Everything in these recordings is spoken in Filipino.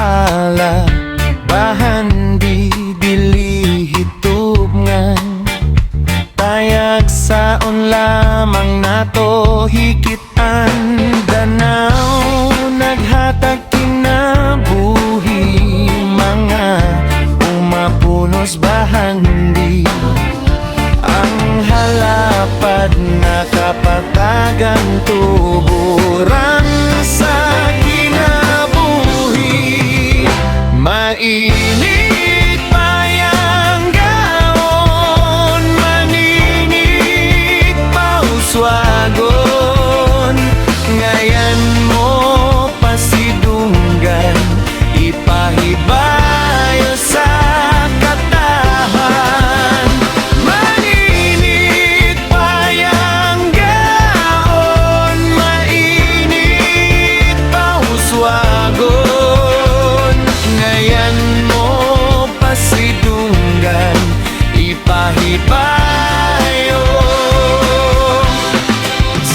hala, bahan di dili hitubngan. Tayag saon lamang nato hikitan. Danaw naghatag kinabuhi, mga umapunos bahandi. Ang halapad nakapatagan tuburan sa kinabuhi. Mainit payang gaon, maninit pauswagon. Ngayan mo pasidunggan, ipahibayo sa katahan. Maninit payang gaon, mainit pauswagon. Ngayan mo pasidunggan, ipahibayo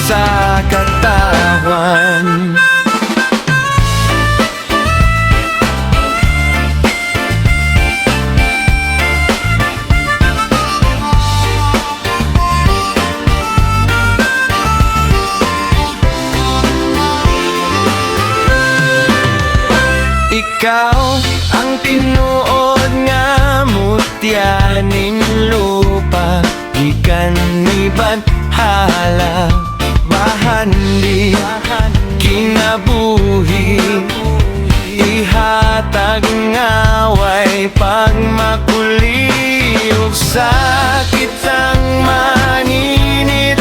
sa katawan. Ikaw ang tinuod nga mutyaning lupa, ikan ni hala, bahandi kinabuhi. Ihatag ngaway pagmakuliog sa kitang maninit